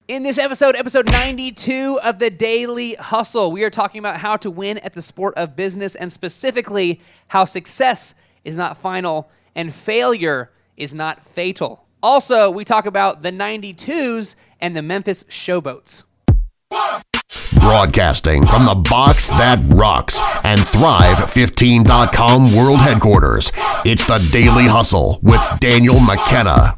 In this episode 92 of the Daily Hustle, we are talking about how to win at the sport of business and specifically how success is not final and failure is not fatal. Also, we talk about the 92s and the Memphis Showboats. Broadcasting from the box that rocks and Thrive15.com world headquarters, it's the Daily Hustle with Daniel McKenna.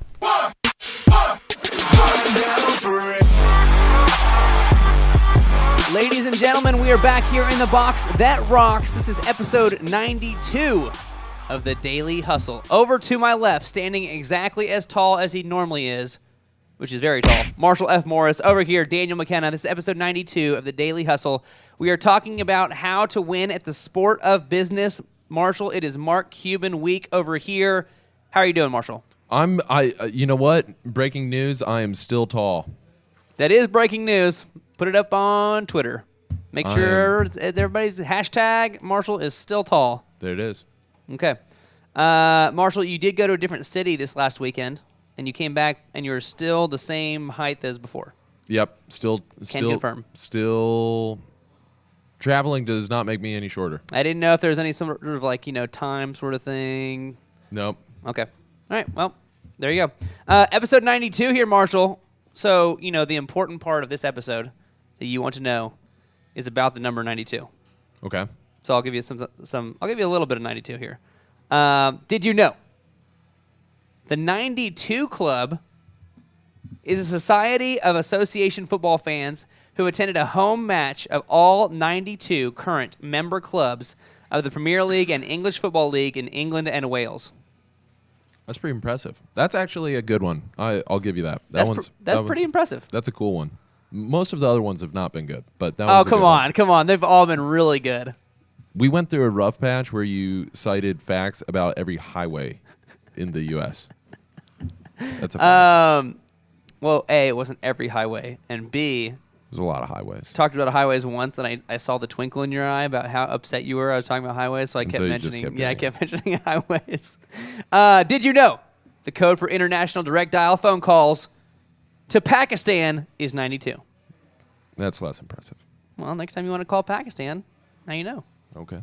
Ladies and gentlemen, we are back here in the box that rocks. This is episode 92 of the Daily Hustle. Over to my left, standing exactly as tall as he normally is, which is very tall, Marshall F. Morris. Over here, Daniel McKenna. This is episode 92 of the Daily Hustle. We are talking about how to win at the sport of business. Marshall, it is Mark Cuban week over here. How are you doing, Marshall? You know what? Breaking news, I am still tall. That is breaking news. Put it up on Twitter. Make sure everybody's hashtag Marshall is still tall. There it is. Okay. Marshall, you did go to a different city this last weekend, and you came back, and you're still the same height as before. Yep. Still confirm. Still traveling does not make me any shorter. I didn't know if there was any sort of time sort of thing. Nope. Okay. All right. Well, there you go. Episode 92 here, Marshall. So, the important part of this episode that you want to know is about the number 92. Okay. So I'll give you I'll give you a little bit of 92 here. Did you know the 92 Club is a society of association football fans who attended a home match of all 92 current member clubs of the Premier League and English Football League in England and Wales? That's pretty impressive. That's actually a good one. I'll give you that. That's pretty impressive. That's a cool one. Most of the other ones have not been good, but that one's a good one. Come on. They've all been really good. We went through a rough patch where you cited facts about every highway in the U.S. That's a fact. Well, A, it wasn't every highway, and B, there's a lot of highways. Talked about highways once, and I saw the twinkle in your eye about how upset you were. I was talking about highways, so I kept mentioning. I kept mentioning highways. Did you know the code for international direct dial phone calls to Pakistan is 92? That's less impressive. Well, next time you want to call Pakistan, now you know. Okay.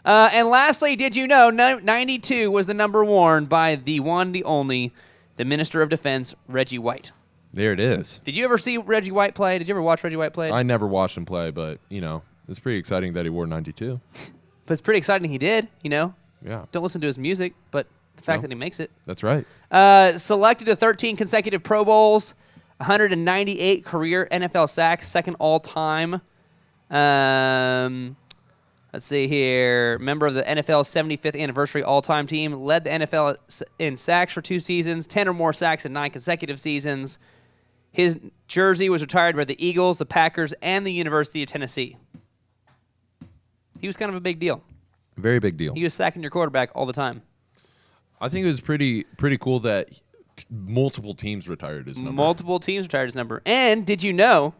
And lastly, did you know 92 was the number worn by the one, the only, the Minister of Defense, Reggie White? There it is. Did you ever see Reggie White play? Did you ever watch Reggie White play? I never watched him play, but, it's pretty exciting that he wore 92. But it's pretty exciting he did, Yeah. Don't listen to his music, but the fact that he makes it. That's right. Selected to 13 consecutive Pro Bowls, 198 career NFL sacks, second all-time. Let's see here. Member of the NFL's 75th anniversary all-time team. Led the NFL in sacks for 2 seasons, 10 or more sacks in 9 consecutive seasons. His jersey was retired by the Eagles, the Packers, and the University of Tennessee. He was kind of a big deal. Very big deal. He was sacking your quarterback all the time. I think it was pretty cool that multiple teams retired his number. And did you know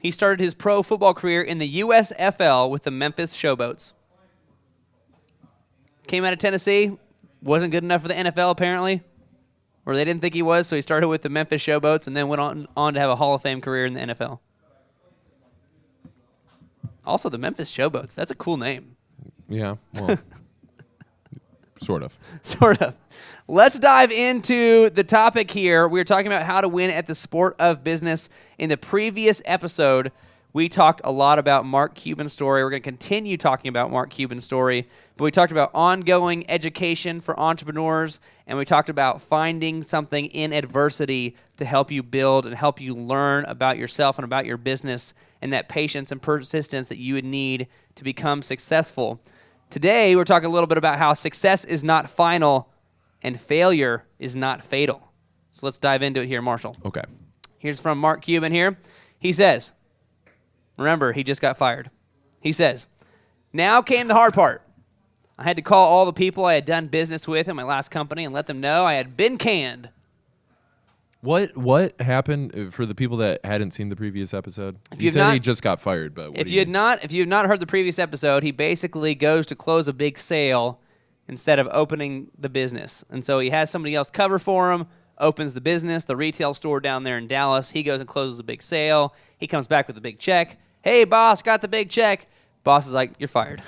he started his pro football career in the USFL with the Memphis Showboats? Came out of Tennessee, wasn't good enough for the NFL apparently, or they didn't think he was, so he started with the Memphis Showboats and then went on to have a Hall of Fame career in the NFL. Also, the Memphis Showboats, that's a cool name. Yeah, well, sort of. Sort of. Let's dive into the topic here. We were talking about how to win at the sport of business. In the previous episode, we talked a lot about Mark Cuban's story. We're going to continue talking about Mark Cuban's story, but we talked about ongoing education for entrepreneurs, and we talked about finding something in adversity to help you build and help you learn about yourself and about your business and that patience and persistence that you would need to become successful. Today, we're talking a little bit about how success is not final and failure is not fatal. So let's dive into it here, Marshall. Okay. Here's from Mark Cuban here. He says, remember, he just got fired. He says, now came the hard part. I had to call all the people I had done business with in my last company and let them know I had been canned. What happened for the people that hadn't seen the previous episode? He said he just got fired, but if you have not heard the previous episode, he basically goes to close a big sale instead of opening the business. And so he has somebody else cover for him, opens the business, the retail store down there in Dallas. He goes and closes a big sale. He comes back with a big check. Hey, boss, got the big check. Boss is like, you're fired.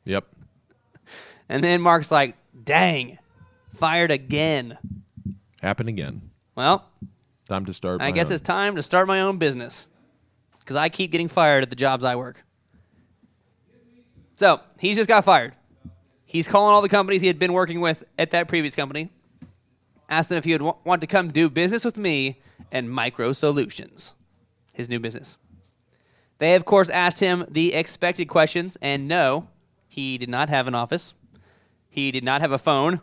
Yep. And then Mark's like, dang, fired again. Happened again. Well, Time to start. I guess it's time to start my own business because I keep getting fired at the jobs I work. So he's just got fired. He's calling all the companies he had been working with at that previous company, asked them if he would want to come do business with me and Micro Solutions, his new business. They, of course, asked him the expected questions, and no, he did not have an office. He did not have a phone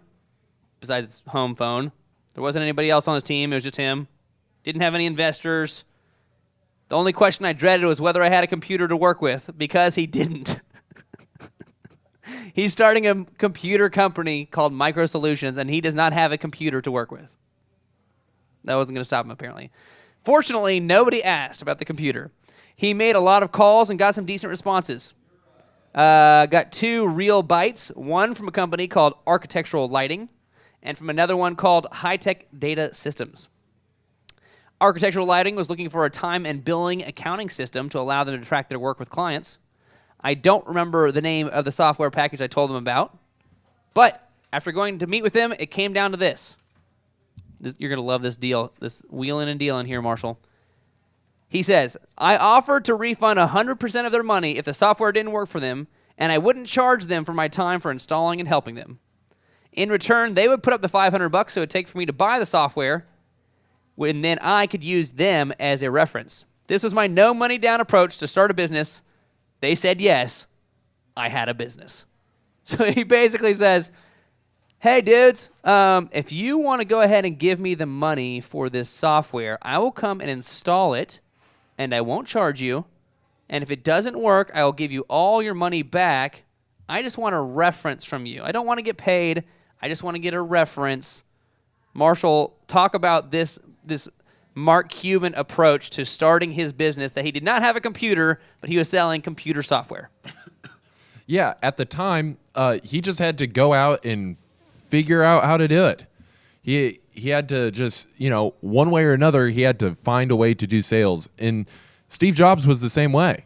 besides his home phone. There wasn't anybody else on his team. It was just him. Didn't have any investors. The only question I dreaded was whether I had a computer to work with, because he didn't. He's starting a computer company called Micro Solutions, and he does not have a computer to work with. That wasn't going to stop him, apparently. Fortunately, nobody asked about the computer. He made a lot of calls and got some decent responses. Got 2 real bites, one from a company called Architectural Lighting, and from another one called High Tech Data Systems. Architectural Lighting was looking for a time and billing accounting system to allow them to track their work with clients. I don't remember the name of the software package I told them about, but after going to meet with them, it came down to this. You're going to love this deal, this wheeling and dealing here, Marshall. He says, I offered to refund 100% of their money if the software didn't work for them, and I wouldn't charge them for my time for installing and helping them. In return, they would put up the $500 it would take for me to buy the software, and then I could use them as a reference. This was my no money down approach to start a business. They said yes. I had a business. So he basically says, hey, dudes, if you want to go ahead and give me the money for this software, I will come and install it, and I won't charge you. And if it doesn't work, I will give you all your money back. I just want a reference from you. I don't want to get paid. I just want to get a reference. Marshall, talk about this Mark Cuban approach to starting his business, that he did not have a computer, but he was selling computer software. Yeah, at the time, he just had to go out and figure out how to do it. He had to just, one way or another, he had to find a way to do sales. And Steve Jobs was the same way.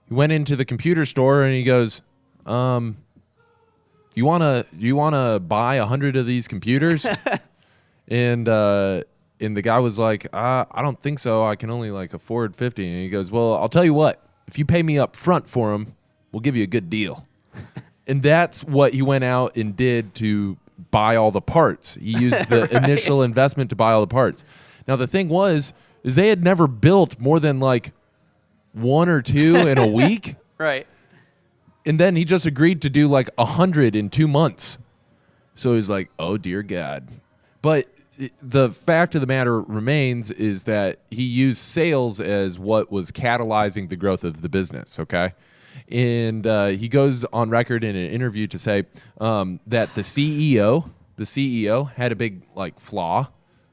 He went into the computer store and he goes, you wanna buy 100 of these computers? And the guy was like, I don't think so. I can only afford 50. And he goes, well, I'll tell you what. If you pay me up front for them, we'll give you a good deal. And that's what he went out and did to buy all the parts. He used the initial investment to buy all the parts. Now, the thing is they had never built more than 1 or 2 in a week. Right. And then he just agreed to do 100 in 2 months. So he's like, oh, dear God. But the fact of the matter remains is that he used sales as what was catalyzing the growth of the business, okay? And he goes on record in an interview to say that the CEO had a big flaw,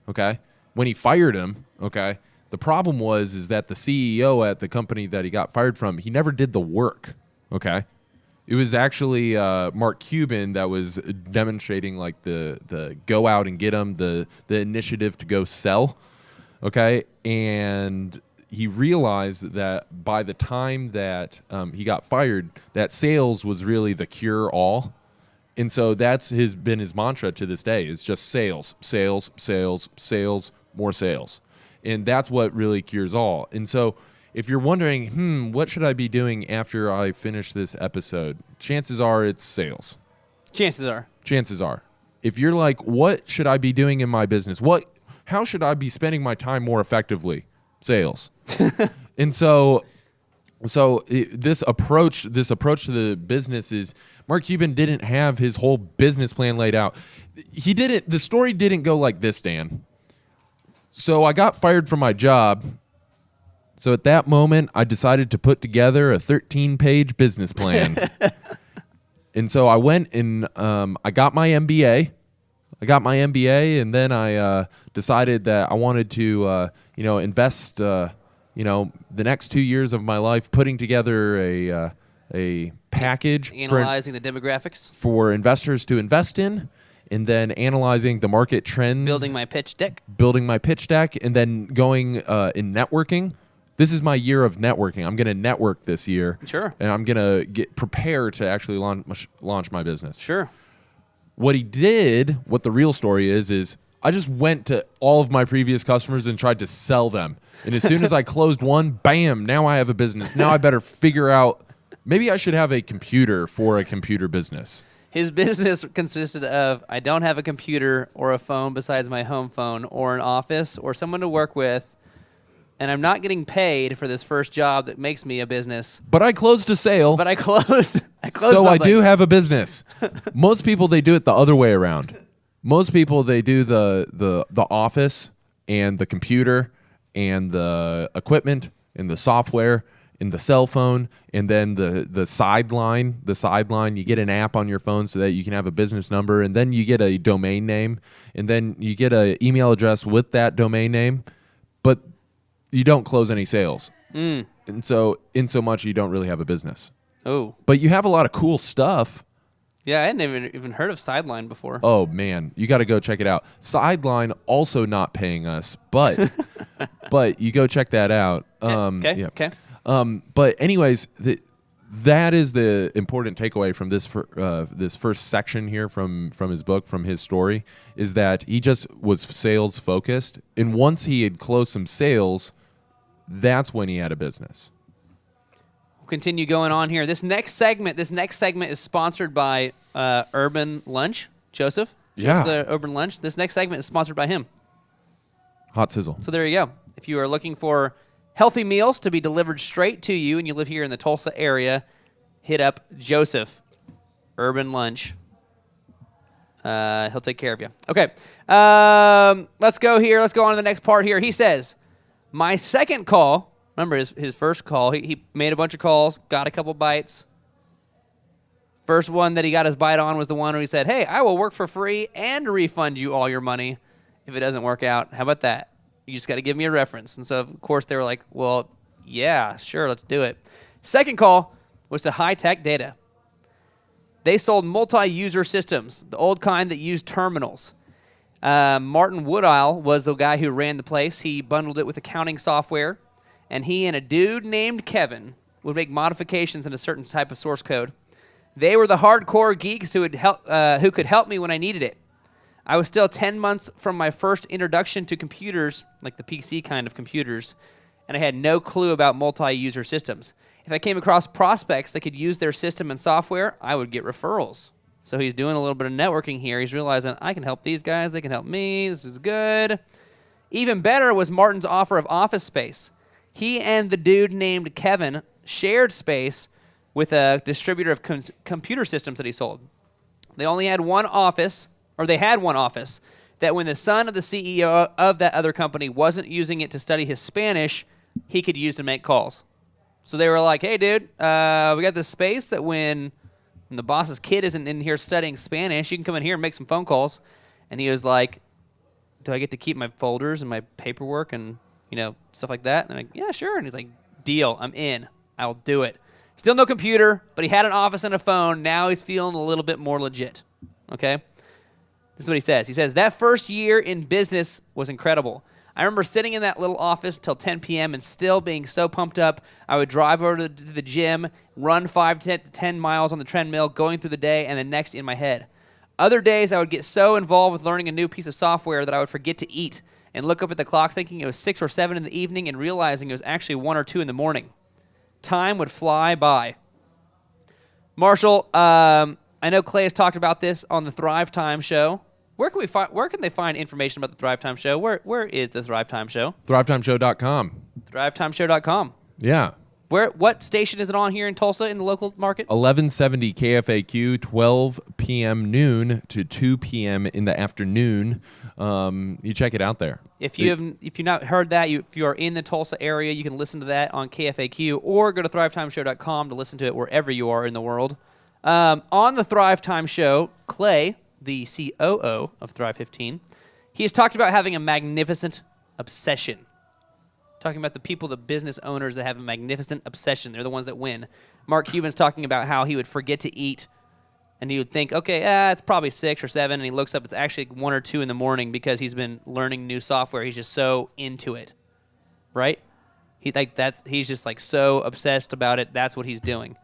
okay? When he fired him, okay, the problem was that the CEO at the company that he got fired from, he never did the work, okay? It was actually Mark Cuban that was demonstrating the go out and get them, the initiative to go sell, okay? And he realized that by the time that he got fired, that sales was really the cure-all. And so that's been his mantra to this day. It's just sales, sales, sales, sales, more sales. And that's what really cures all. And so if you're wondering, what should I be doing after I finish this episode? Chances are it's sales. Chances are. If you're like, what should I be doing in my business? How should I be spending my time more effectively? Sales. And so this approach to the business is Mark Cuban didn't have his whole business plan laid out. The story didn't go like this, Dan. So I got fired from my job. So at that moment, I decided to put together a 13-page business plan. And so I went and I got my MBA. And then I decided that I wanted to, invest, the next 2 years of my life putting together a package. Analyzing the demographics. For investors to invest in. and then analyzing the market trends, Building my pitch deck. and then going in networking. This is my year of networking. I'm going to network this year. Sure. And I'm going to get prepared to actually launch my business. Sure. What he did, what the real story is I just went to all of my previous customers and tried to sell them. And as soon as I closed one, bam, now I have a business. Now I better figure out, maybe I should have a computer for a computer business. His business consisted of, I don't have a computer or a phone besides my home phone or an office or someone to work with, and I'm not getting paid for this first job that makes me a business. But I closed a sale. But I closed so something. I do have a business. Most people, they do it the other way around. Most people, they do the office and the computer and the equipment and the software and the cell phone, and then the sideline. The sideline, you get an app on your phone so that you can have a business number, and then you get a domain name, and then you get an email address with that domain name, but you don't close any sales. And so in so much, you don't really have a business. Oh. But you have a lot of cool stuff. Yeah, I hadn't even heard of Sideline before. Oh, man. You got to go check it out. Sideline also not paying us, but but you go check that out. Okay. Yeah. Okay. But anyways, that is the important takeaway from this this first section here from his book, from his story, is that he just was sales focused. And once he had closed some sales, that's when he had a business. We'll continue going on here. This next segment is sponsored by Urban Lunch. Joseph? Yeah. The Urban Lunch. This next segment is sponsored by him. Hot sizzle. So there you go. If you are looking for healthy meals to be delivered straight to you and you live here in the Tulsa area, hit up Joseph, Urban Lunch. He'll take care of you. Okay. Let's go here. Let's go on to the next part here. He says, my second call, remember his first call, he made a bunch of calls, got a couple bites. First one that he got his bite on was the one where he said, hey, I will work for free and refund you all your money if it doesn't work out. How about that? You just got to give me a reference. And so, of course, they were like, well, yeah, sure, let's do it. Second call was to High Tech Data. They sold multi-user systems, the old kind that used terminals. Martin Woodile was the guy who ran the place. He bundled it with accounting software, and he and a dude named Kevin would make modifications in a certain type of source code. They were the hardcore geeks who could help me when I needed it. I was still 10 months from my first introduction to computers, like the PC kind of computers, and I had no clue about multi-user systems. If I came across prospects that could use their system and software, I would get referrals. So he's doing a little bit of networking here. He's realizing, I can help these guys, they can help me, this is good. Even better was Martin's offer of office space. He and the dude named Kevin shared space with a distributor of computer systems that he sold. They only had one office, or they had one office, that when the son of the CEO of that other company wasn't using it to study his Spanish, he could use to make calls. So they were like, hey, dude, we got this space that when the boss's kid isn't in here studying Spanish, you can come in here and make some phone calls. And he was like, do I get to keep my folders and my paperwork and, stuff like that? And I'm like, yeah, sure. And he's like, deal, I'm in. I'll do it. Still no computer, but he had an office and a phone. Now he's feeling a little bit more legit. Okay? This is what he says. He says, that first year in business was incredible. I remember sitting in that little office till 10 p.m. and still being so pumped up. I would drive over to the gym, run 5 to 10 miles on the treadmill, going through the day, and the next in my head. Other days, I would get so involved with learning a new piece of software that I would forget to eat and look up at the clock thinking it was 6 or 7 in the evening and realizing it was actually 1 or 2 in the morning. Time would fly by. Marshall, I know Clay has talked about this on the Thrive Time show. Where can they find information about the Thrive Time show? Where is the Thrive Time show? ThriveTimeShow.com. ThriveTimeshow.com. Yeah. What station is it on here in Tulsa in the local market? 1170 KFAQ, 12 p.m. noon to 2 p.m. in the afternoon. You check it out there. If you've not heard that, if you are in the Tulsa area, you can listen to that on KFAQ or go to ThriveTimeshow.com to listen to it wherever you are in the world. On the Thrive Time show, Clay, the COO of Thrive 15, he has talked about having a magnificent obsession. Talking about the people, the business owners that have a magnificent obsession. They're the ones that win. Mark Cuban's talking about how he would forget to eat And he would think, okay, it's probably 6 or 7, and he looks up, it's actually 1 or 2 in the morning because he's been learning new software. He's just so into it, right? He's just like so obsessed about it. That's what he's doing.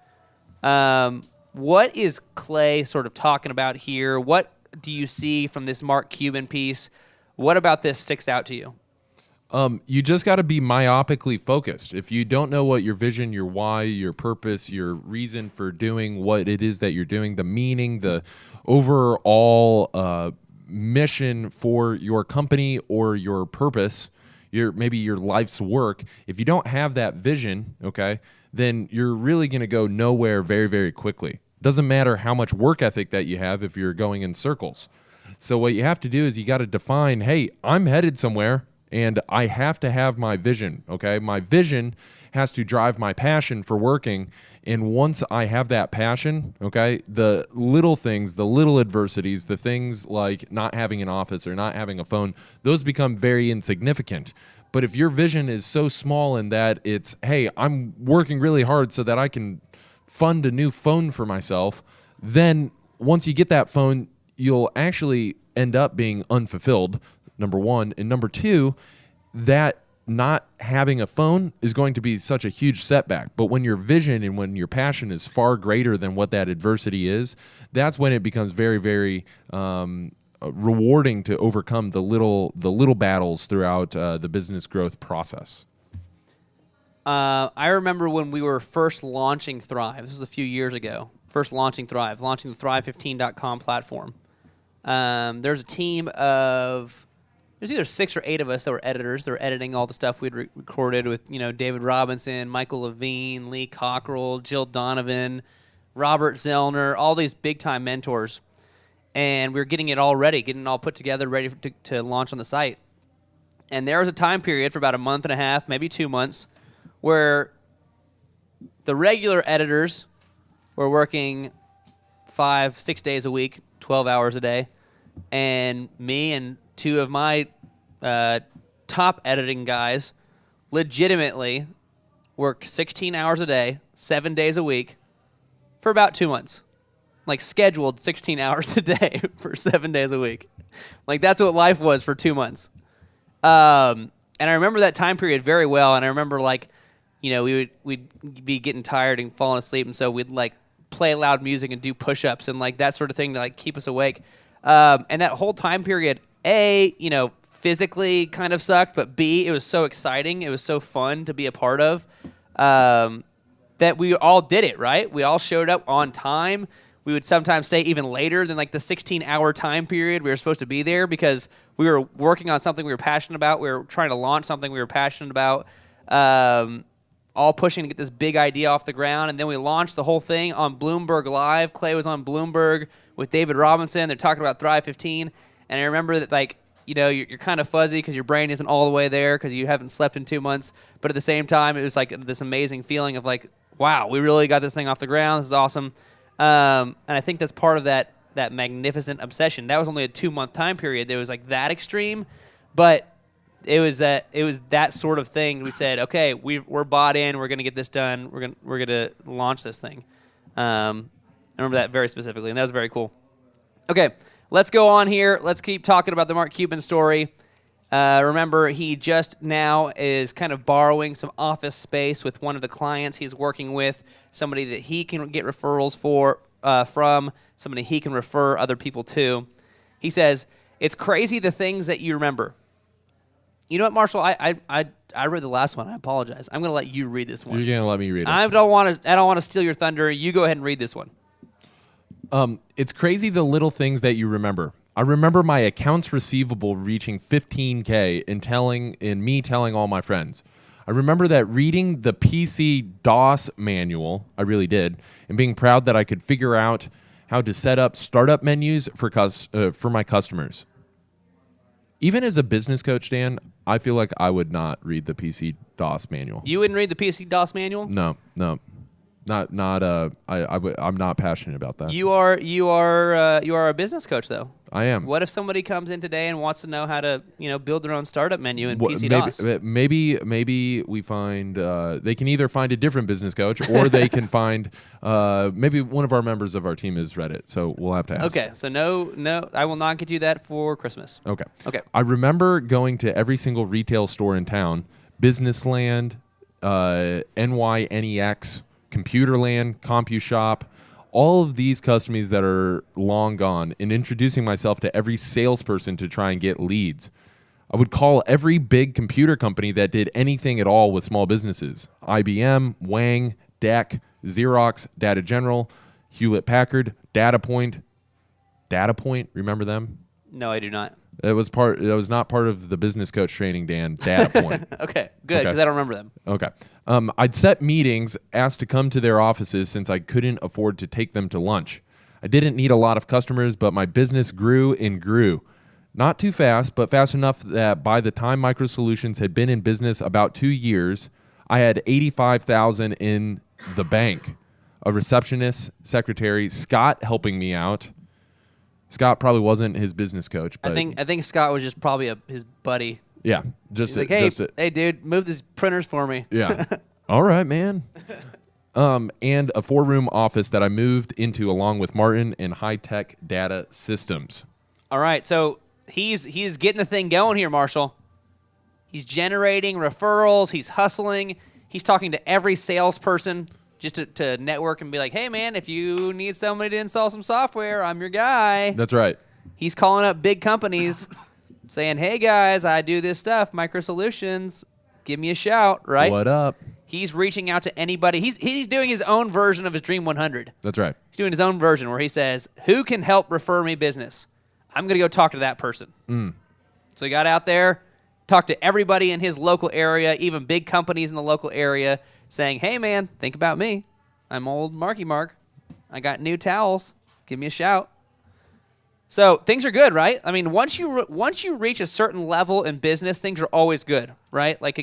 What is Clay sort of talking about here? What do you see from this Mark Cuban piece? What about this sticks out to you? You just got to be myopically focused. If you don't know what your vision, your why, your purpose, your reason for doing what it is that you're doing, the meaning, the overall mission for your company or your purpose, maybe your life's work, if you don't have that vision, okay, then you're really going to go nowhere very, very quickly. Doesn't matter how much work ethic that you have if you're going in circles. So what you have to do is you got to define, hey, I'm headed somewhere. And I have to have my vision, okay? My vision has to drive my passion for working. And once I have that passion, okay, the little things, the little adversities, the things like not having an office or not having a phone, those become very insignificant. But if your vision is so small in that it's, hey, I'm working really hard so that I can fund a new phone for myself, then once you get that phone, you'll actually end up being unfulfilled. Number one. And number two, that not having a phone is going to be such a huge setback. But when your vision and when your passion is far greater than what that adversity is, that's when it becomes very, very rewarding to overcome the little battles throughout the business growth process. I remember when we were first launching Thrive. This was a few years ago. First launching Thrive, launching the Thrive15.com platform. There's a team of... There's either 6 or 8 of us that were editors. That were editing all the stuff we'd recorded with, David Robinson, Michael Levine, Lee Cockrell, Jill Donovan, Robert Zellner, all these big-time mentors. And we were getting it all ready, getting it all put together, ready to launch on the site. And there was a time period for about a month and a half, maybe 2 months, where the regular editors were working 5-6 days a week, 12 hours a day, and me and 2 of my top editing guys legitimately work 16 hours a day, 7 days a week for about 2 months. Like scheduled 16 hours a day for 7 days a week. Like that's what life was for 2 months. And I remember that time period very well. And I remember we'd be getting tired and falling asleep. And so we'd like play loud music and do push-ups and like that sort of thing to like keep us awake. And that whole time period, A, physically kind of sucked, but B, it was so exciting. It was so fun to be a part of that we all did it, right? We all showed up on time. We would sometimes stay even later than like the 16-hour time period we were supposed to be there because we were working on something we were passionate about. We were trying to launch something we were passionate about, all pushing to get this big idea off the ground. And then we launched the whole thing on Bloomberg Live. Clay was on Bloomberg with David Robinson. They're talking about Thrive 15. And I remember that you're kind of fuzzy because your brain isn't all the way there because you haven't slept in 2 months. But at the same time, it was like this amazing feeling of like, wow, we really got this thing off the ground. This is awesome. And I think that's part of that magnificent obsession. That was only a 2-month time period. It was like that extreme, but it was that sort of thing. We said, okay, we're bought in. We're gonna get this done. We're gonna launch this thing. I remember that very specifically, and that was very cool. Okay. Let's go on here. Let's keep talking about the Mark Cuban story. Remember, he just now is kind of borrowing some office space with one of the clients he's working with, somebody that he can get referrals from, somebody he can refer other people to. He says, it's crazy the things that you remember. You know what, Marshall? I read the last one. I apologize. I'm going to let you read this one. You're going to let me read it. I don't want to steal your thunder. You go ahead and read this one. It's crazy the little things that you remember. I remember my accounts receivable reaching $15K and me telling all my friends. I remember that reading the PC DOS manual, I really did, and being proud that I could figure out how to set up startup menus for my customers. Even as a business coach, Dan, I feel like I would not read the PC DOS manual. You wouldn't read the PC DOS manual? No. I'm not passionate about that. You are a business coach though. I am. What if somebody comes in today and wants to know how to, build their own startup menu in PC-DOS? Maybe we find they can either find a different business coach or they can find maybe one of our members of our team is Reddit. So we'll have to ask. Okay, so no, I will not get you that for Christmas. Okay. Okay. I remember going to every single retail store in town, Businessland, NYNEX, Computerland, CompuShop, all of these companies that are long gone, and introducing myself to every salesperson to try and get leads. I would call every big computer company that did anything at all with small businesses. IBM, Wang, DEC, Xerox, Data General, Hewlett-Packard, DataPoint. DataPoint, remember them? No, I do not. That was not part of the business coach training, Dan. DataPoint. Okay, good, because I don't remember them. Okay. I'd set meetings, asked to come to their offices since I couldn't afford to take them to lunch. I didn't need a lot of customers, but my business grew and grew. Not too fast, but fast enough that by the time Micro Solutions had been in business about 2 years, I had $85,000 in the bank. A receptionist, secretary, Scott helping me out. Scott probably wasn't his business coach, but I think Scott was just probably his buddy. Yeah, He's like, hey, dude, move these printers for me. Yeah. All right, man. And a 4-room office that I moved into along with Martin and high-tech data systems. All right, so he's getting the thing going here, Marshall. He's generating referrals. He's hustling. He's talking to every salesperson just to network and be like, hey, man, if you need somebody to install some software, I'm your guy. That's right. He's calling up big companies saying, hey, guys, I do this stuff, Micro Solutions. Give me a shout, right? What up? He's reaching out to anybody. He's doing his own version of his Dream 100. That's right. He's doing his own version where he says, who can help refer me business? I'm going to go talk to that person. So he got out there, talked to everybody in his local area, even big companies in the local area, saying, hey, man, think about me. I'm old Marky Mark. I got new towels. Give me a shout. So things are good, right? I mean, once you reach a certain level in business, things are always good, right? Like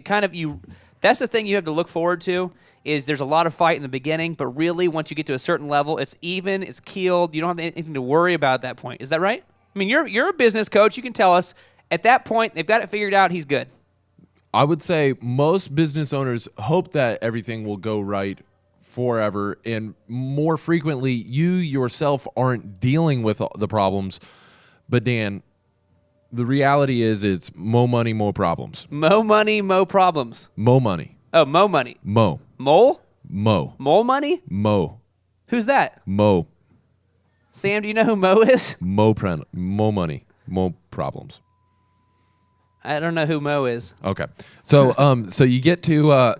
that's the thing you have to look forward to is there's a lot of fight in the beginning, but really once you get to a certain level, it's even, it's keeled. You don't have anything to worry about at that point. Is that right? I mean, you're a business coach. You can tell us at that point, they've got it figured out. He's good. I would say most business owners hope that everything will go right forever, and more frequently, you yourself aren't dealing with the problems. But Dan, the reality is it's mo money, mo problems. Mo money, mo problems. Mo money. Oh, mo money. Mo. Mole? Mo. Mole money? Mo. Who's that? Mo. Sam, do you know who Mo is? Mo money, mo problems. I don't know who Mo is. Okay. So so you get to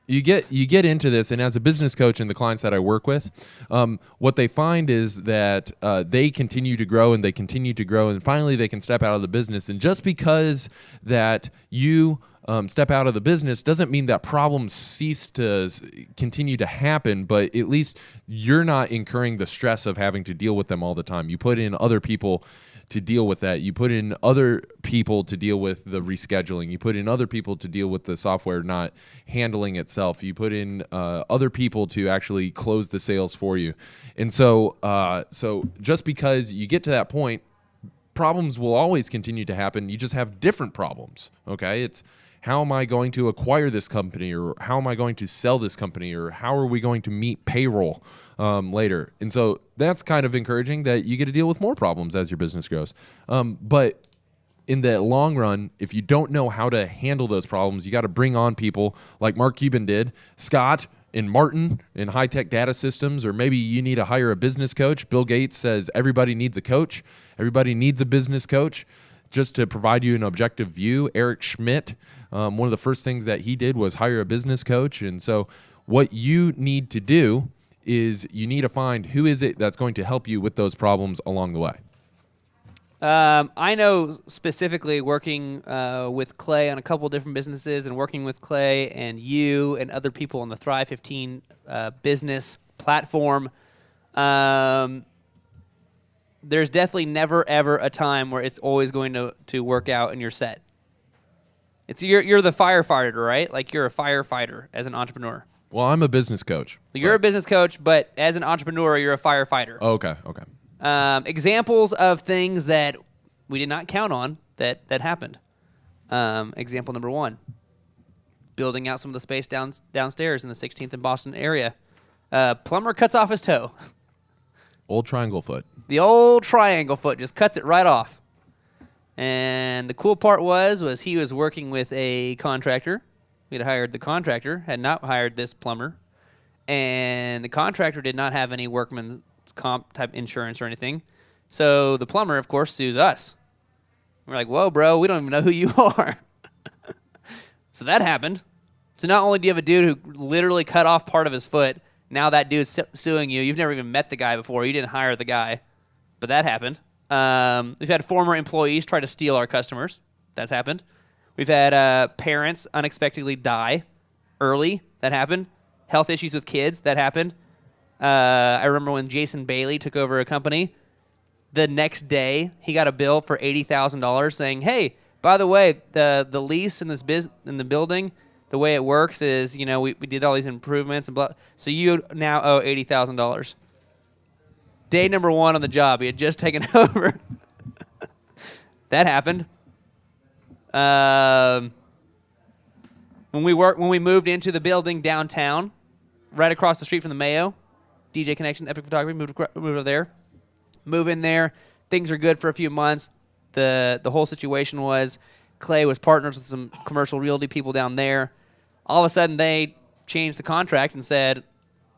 you get into this, and as a business coach and the clients that I work with, what they find is that they continue to grow and they continue to grow, and finally they can step out of the business. And just because that you step out of the business doesn't mean that problems cease to continue to happen, but at least you're not incurring the stress of having to deal with them all the time. You put in other people to deal with that. You put in other people to deal with the rescheduling. You put in other people to deal with the software not handling itself. You put in other people to actually close the sales for you. And so just because you get to that point, problems will always continue to happen. You just have different problems, okay? It's how am I going to acquire this company, or how am I going to sell this company, or how are we going to meet payroll later? And so that's kind of encouraging that you get to deal with more problems as your business grows. But in the long run, if you don't know how to handle those problems, you got to bring on people like Mark Cuban did, Scott and Martin in high-tech data systems, or maybe you need to hire a business coach. Bill Gates says everybody needs a coach. Everybody needs a business coach. Just to provide you an objective view, Eric Schmidt, one of the first things that he did was hire a business coach. And so what you need to do is you need to find who is it that's going to help you with those problems along the way. I know specifically working with Clay on a couple of different businesses, and working with Clay and you and other people on the Thrive 15 business platform, there's definitely never, ever a time where it's always going to work out and you're set. It's you're the firefighter, right? Like you're a firefighter as an entrepreneur. Well, I'm a business coach. You're a business coach, but as an entrepreneur, you're a firefighter. Okay. Examples of things that we did not count on that happened. Example number 1. Building out some of the space downstairs in the 16th and Boston area. Plumber cuts off his toe. Old triangle foot. The old triangle foot just cuts it right off. And the cool part was he was working with a contractor. We had hired the contractor, had not hired this plumber. And the contractor did not have any workman's comp type insurance or anything. So the plumber, of course, sues us. We're like, whoa, bro, we don't even know who you are. So that happened. So not only do you have a dude who literally cut off part of his foot, now that dude's suing you. You've never even met the guy before. You didn't hire the guy. But that happened. We've had former employees try to steal our customers. That's happened. We've had parents unexpectedly die early. That happened. Health issues with kids. That happened. I remember when Jason Bailey took over a company. The next day, he got a bill for $80,000 saying, hey, by the way, the lease in the building, the way it works is, we did all these improvements and blah. So you now owe $80,000. Day number 1 on the job, he had just taken over. That happened. When we moved into the building downtown, right across the street from the Mayo, DJ Connection, Epic Photography, moved over there. Move in there. Things are good for a few months. The whole situation was Clay was partners with some commercial realty people down there. All of a sudden, they changed the contract and said,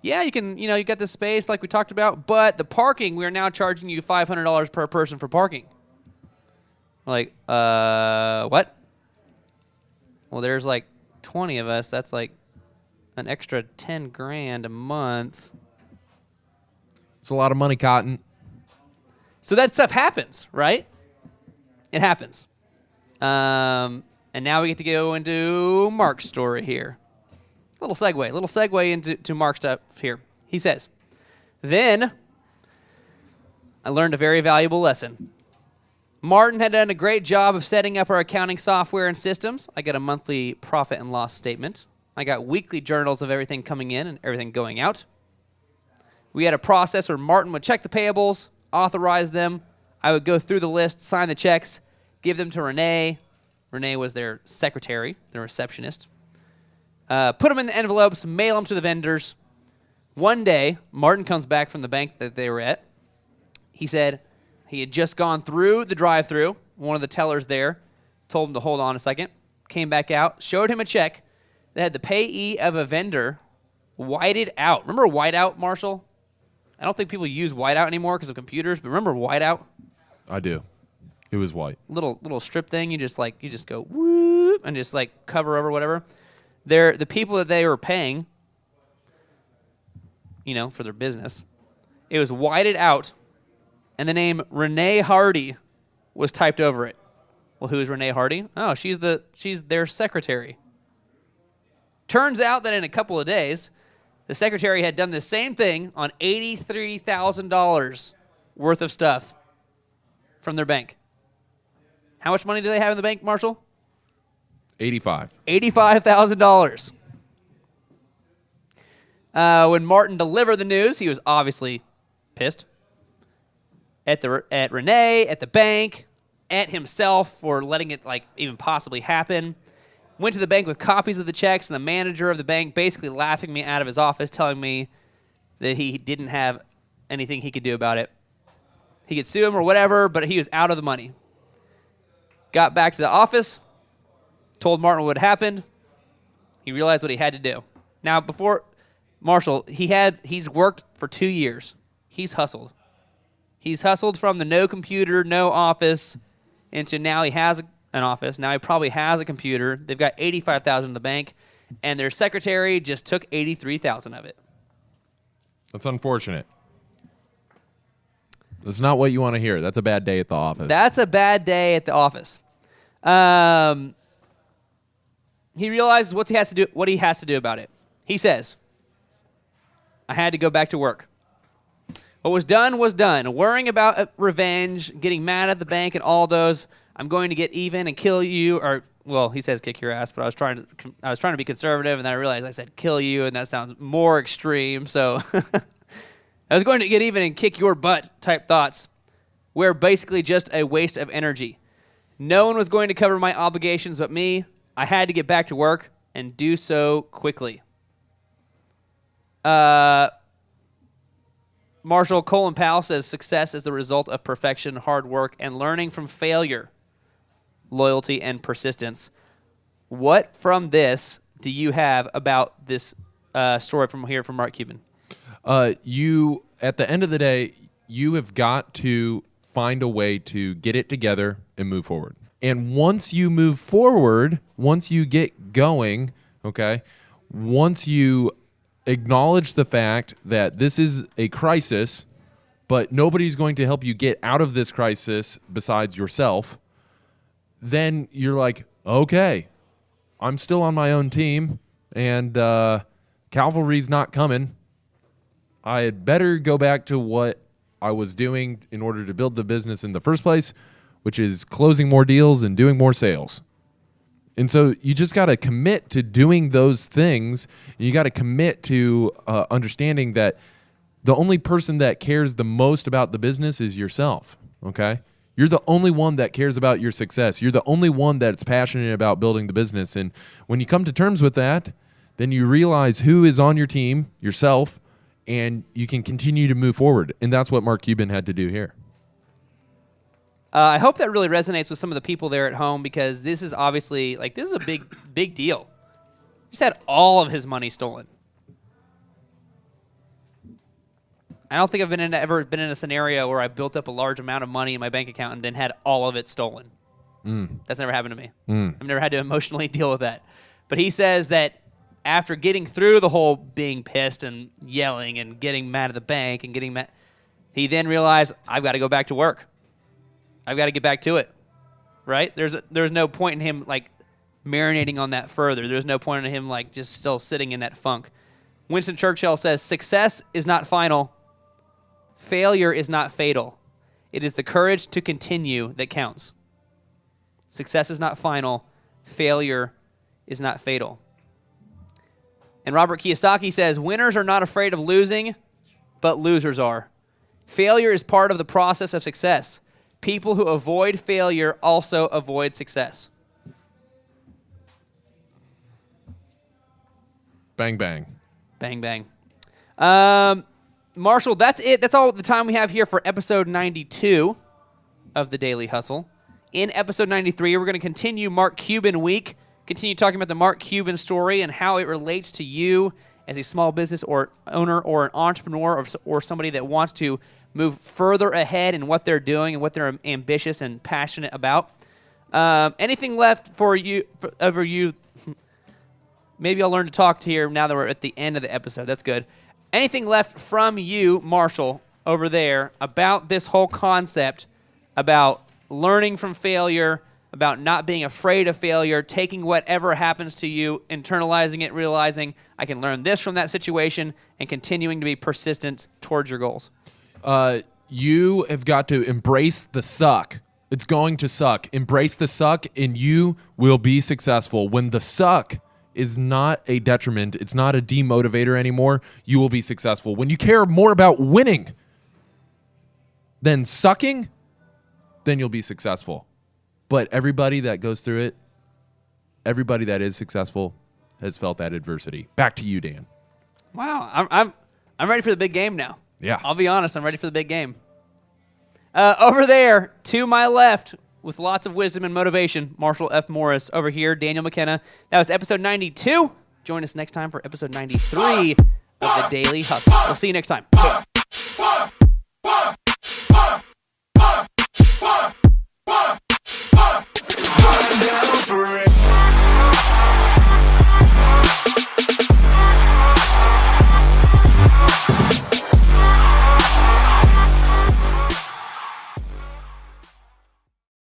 yeah, you can, you got this space like we talked about, but the parking, we are now charging you $500 per person for parking. We're like, what? Well, there's like 20 of us. That's like an extra $10,000 a month. It's a lot of money, Cotton. So that stuff happens, right? It happens. And now we get to go into Mark's story here. Little segue into Mark's stuff here. He says, then I learned a very valuable lesson. Martin had done a great job of setting up our accounting software and systems. I got a monthly profit and loss statement. I got weekly journals of everything coming in and everything going out. We had a process where Martin would check the payables, authorize them. I would go through the list, sign the checks, give them to Renee. Renee was their secretary, their receptionist. Put them in the envelopes, mail them to the vendors. One day, Martin comes back from the bank that they were at. He said he had just gone through the drive-thru. One of the tellers there told him to hold on a second. Came back out, showed him a check that had the payee of a vendor whited out. Remember whiteout, Marshall? I don't think people use whiteout anymore because of computers, but remember whiteout? I do. It was white. Little strip thing. You just go whoop and just like cover over whatever. The people that they were paying, for their business, it was whited out, and the name Renee Hardy was typed over it. Well, who is Renee Hardy? Oh, she's their secretary. Turns out that in a couple of days, the secretary had done the same thing on $83,000 worth of stuff from their bank. How much money do they have in the bank, Marshall? $85,000. When Martin delivered the news, he was obviously pissed at Renee, at the bank, at himself for letting it even possibly happen. Went to the bank with copies of the checks, and the manager of the bank basically laughing me out of his office, telling me that he didn't have anything he could do about it. He could sue him or whatever, but he was out of the money. Got back to the office, told Martin what had happened. He realized what he had to do. Now, before Marshall, he's worked for 2 years. He's hustled. He's hustled from the no computer, no office, into now he has an office. Now he probably has a computer. They've got $85,000 in the bank, and their secretary just took $83,000 of it. That's unfortunate. That's not what you want to hear. That's a bad day at the office. That's a bad day at the office. He realizes what he has to do about it. He says, I had to go back to work. What was done was done. Worrying about revenge, getting mad at the bank and all those, I'm going to get even and kill you, or, well, he says kick your ass, but I was trying to be conservative, and then I realized I said kill you, and that sounds more extreme, so I was going to get even and kick your butt type thoughts were basically just a waste of energy. No one was going to cover my obligations but me. I had to get back to work and do so quickly. Marshall Colin Powell says success is the result of perfection, hard work, and learning from failure, loyalty, and persistence. What from this do you have about this story from Mark Cuban? You, at the end of the day, you have got to find a way to get it together and move forward. And once you move forward, once you get going, okay, once you acknowledge the fact that this is a crisis, but nobody's going to help you get out of this crisis besides yourself, then you're like, okay, I'm still on my own team, and cavalry's not coming. I had better go back to what I was doing in order to build the business in the first place, which is closing more deals and doing more sales. And so you just got to commit to doing those things. You got to commit to understanding that the only person that cares the most about the business is yourself, okay? You're the only one that cares about your success. You're the only one that's passionate about building the business. And when you come to terms with that, then you realize who is on your team, yourself, and you can continue to move forward. And that's what Mark Cuban had to do here. I hope that really resonates with some of the people there at home, because this is obviously, this is a big deal. He just had all of his money stolen. I don't think I've ever been in a scenario where I built up a large amount of money in my bank account and then had all of it stolen. That's never happened to me. I've never had to emotionally deal with that. But he says that after getting through the whole being pissed and yelling and getting mad at the bank and getting mad, he then realized, I've got to go back to work. I've got to get back to it, right? There's no point in him marinating on that further. There's no point in him just still sitting in that funk. Winston Churchill says, success is not final. Failure is not fatal. It is the courage to continue that counts. Success is not final. Failure is not fatal. And Robert Kiyosaki says, winners are not afraid of losing, but losers are. Failure is part of the process of success. People who avoid failure also avoid success. Bang, bang. Bang, bang. Marshall, that's it. That's all the time we have here for episode 92 of The Daily Hustle. In episode 93, we're going to continue Mark Cuban week, continue talking about the Mark Cuban story and how it relates to you as a small business or owner or an entrepreneur or somebody that wants to move further ahead in what they're doing and what they're ambitious and passionate about. Anything left for you? Maybe I'll learn to talk here now that we're at the end of the episode. That's good. Anything left from you, Marshall, over there about this whole concept about learning from failure, about not being afraid of failure, taking whatever happens to you, internalizing it, realizing I can learn this from that situation, and continuing to be persistent towards your goals? You have got to embrace the suck. It's going to suck. Embrace the suck, and you will be successful. When the suck is not a detriment, it's not a demotivator anymore, you will be successful. When you care more about winning than sucking, then you'll be successful. But everybody that goes through it, everybody that is successful has felt that adversity. Back to you, Dan. Wow, I'm ready for the big game now. Yeah. I'll be honest, I'm ready for the big game. Over there, to my left, with lots of wisdom and motivation, Marshall F. Morris. Over here, Daniel McKenna. That was episode 92. Join us next time for episode 93 of The Daily Hustle. We'll see you next time.